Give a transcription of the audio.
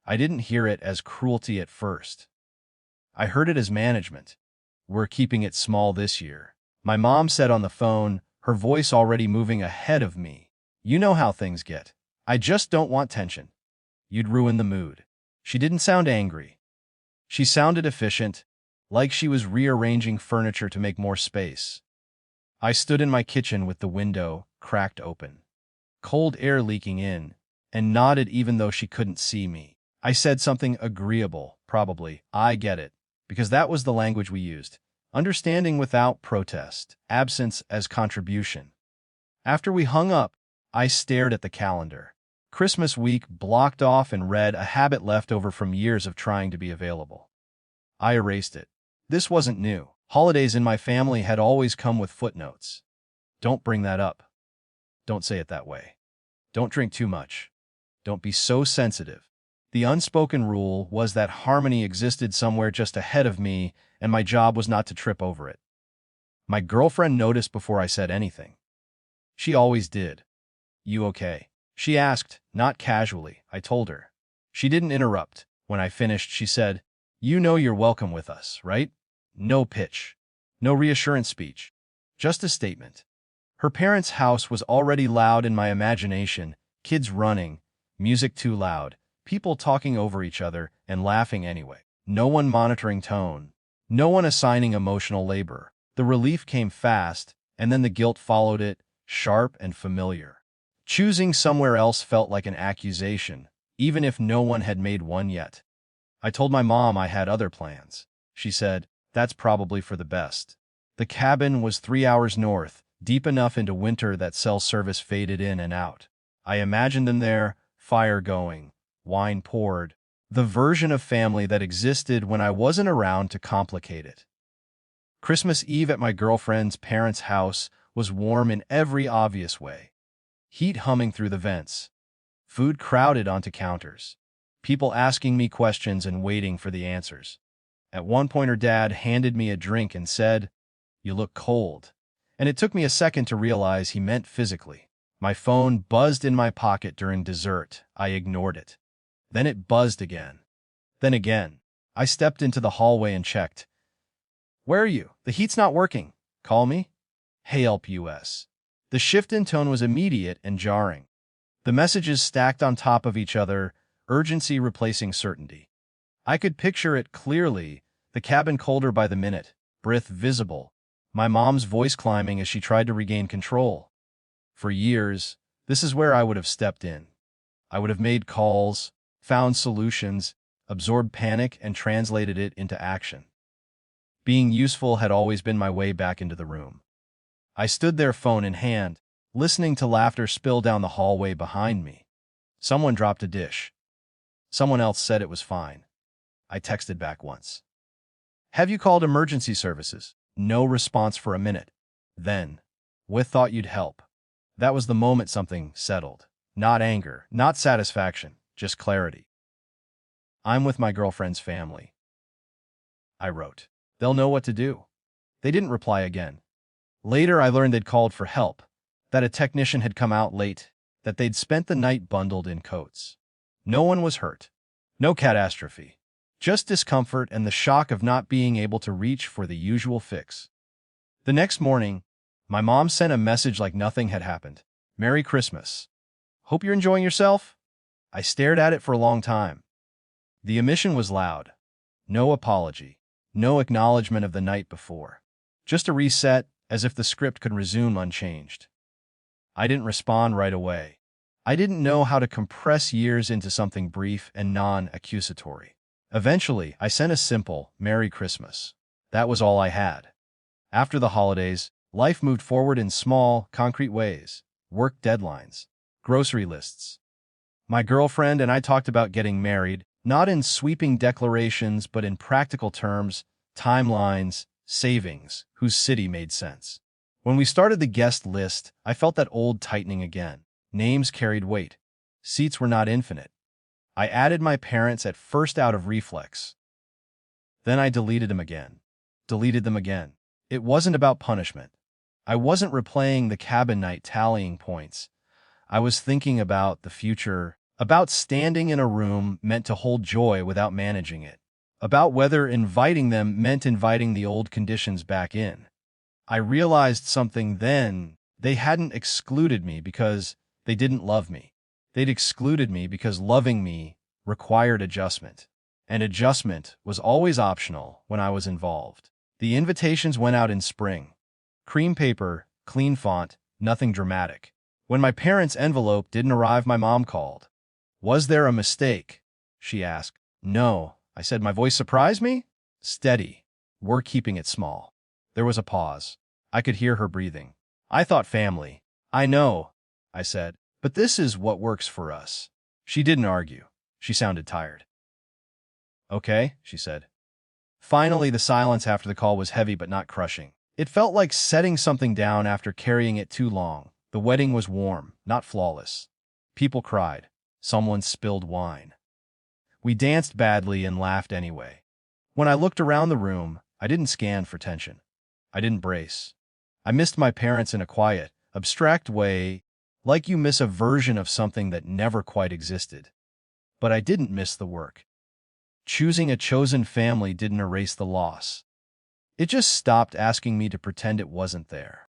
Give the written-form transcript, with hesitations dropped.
I didn't hear it as cruelty at first. I heard it as management. We're keeping it small this year. My mom said on the phone, her voice already moving ahead of me. You know how things get. I just don't want tension. You'd ruin the mood. She didn't sound angry. She sounded efficient, like she was rearranging furniture to make more space. I stood in my kitchen with the window cracked open, cold air leaking in, and nodded even though she couldn't see me. I said something agreeable, probably, I get it, because that was the language we used. Understanding without protest, absence as contribution. After we hung up, I stared at the calendar. Christmas week blocked off and read, a habit left over from years of trying to be available. I erased it. This wasn't new. Holidays in my family had always come with footnotes. Don't bring that up. Don't say it that way. Don't drink too much. Don't be so sensitive. The unspoken rule was that harmony existed somewhere just ahead of me, and my job was not to trip over it. My girlfriend noticed before I said anything. She always did. You okay? She asked, not casually. I told her. She didn't interrupt. When I finished, she said, You know you're welcome with us, right? No pitch. No reassurance speech. Just a statement. Her parents' house was already loud in my imagination, kids running, music too loud, people talking over each other and laughing anyway. No one monitoring tone. No one assigning emotional labor. The relief came fast, and then the guilt followed it, sharp and familiar. Choosing somewhere else felt like an accusation, even if no one had made one yet. I told my mom I had other plans. She said, That's probably for the best. The cabin was 3 hours north, deep enough into winter that cell service faded in and out. I imagined them there, fire going, wine poured, the version of family that existed when I wasn't around to complicate it. Christmas Eve at my girlfriend's parents' house was warm in every obvious way. Heat humming through the vents. Food crowded onto counters. People asking me questions and waiting for the answers. At one point her dad handed me a drink and said, You look cold. And it took me a second to realize he meant physically. My phone buzzed in my pocket during dessert. I ignored it. Then it buzzed again. Then again. I stepped into the hallway and checked. Where are you? The heat's not working. Call me? Hey, help US. The shift in tone was immediate and jarring. The messages stacked on top of each other, urgency replacing certainty. I could picture it clearly, the cabin colder by the minute, breath visible, my mom's voice climbing as she tried to regain control. For years, this is where I would have stepped in. I would have made calls, found solutions, absorbed panic, and translated it into action. Being useful had always been my way back into the room. I stood there, phone in hand, listening to laughter spill down the hallway behind me. Someone dropped a dish. Someone else said it was fine. I texted back once. Have you called emergency services? No response for a minute. Then, we thought you'd help. That was the moment something settled. Not anger, not satisfaction, just clarity. I'm with my girlfriend's family. I wrote. They'll know what to do. They didn't reply again. Later, I learned they'd called for help, that a technician had come out late, that they'd spent the night bundled in coats. No one was hurt. No catastrophe. Just discomfort and the shock of not being able to reach for the usual fix. The next morning, my mom sent a message like nothing had happened. Merry Christmas. Hope you're enjoying yourself? I stared at it for a long time. The omission was loud. No apology. No acknowledgement of the night before. Just a reset, as if the script could resume unchanged. I didn't respond right away. I didn't know how to compress years into something brief and non-accusatory. Eventually, I sent a simple, Merry Christmas. That was all I had. After the holidays, life moved forward in small, concrete ways. Work deadlines. Grocery lists. My girlfriend and I talked about getting married, not in sweeping declarations but in practical terms, timelines, savings, whose city made sense. When we started the guest list, I felt that old tightening again. Names carried weight. Seats were not infinite. I added my parents at first out of reflex. Then I deleted them again. Deleted them again. It wasn't about punishment. I wasn't replaying the cabin night tallying points. I was thinking about the future, About standing in a room meant to hold joy without managing it. About whether inviting them meant inviting the old conditions back in. I realized something then. They hadn't excluded me because they didn't love me. They'd excluded me because loving me required adjustment. And adjustment was always optional when I was involved. The invitations went out in spring. Cream paper, clean font, nothing dramatic. When my parents' envelope didn't arrive, my mom called. "Was there a mistake?" she asked. "No," I said. My voice surprised me. "Steady. We're keeping it small." There was a pause. I could hear her breathing. "I thought family." "I know," I said, "but this is what works for us." She didn't argue. She sounded tired. "Okay," she said. Finally, the silence after the call was heavy but not crushing. It felt like setting something down after carrying it too long. The wedding was warm, not flawless. People cried. Someone spilled wine. We danced badly and laughed anyway. When I looked around the room, I didn't scan for tension. I didn't brace. I missed my parents in a quiet, abstract way, like you miss a version of something that never quite existed. But I didn't miss the work. Choosing a chosen family didn't erase the loss. It just stopped asking me to pretend it wasn't there.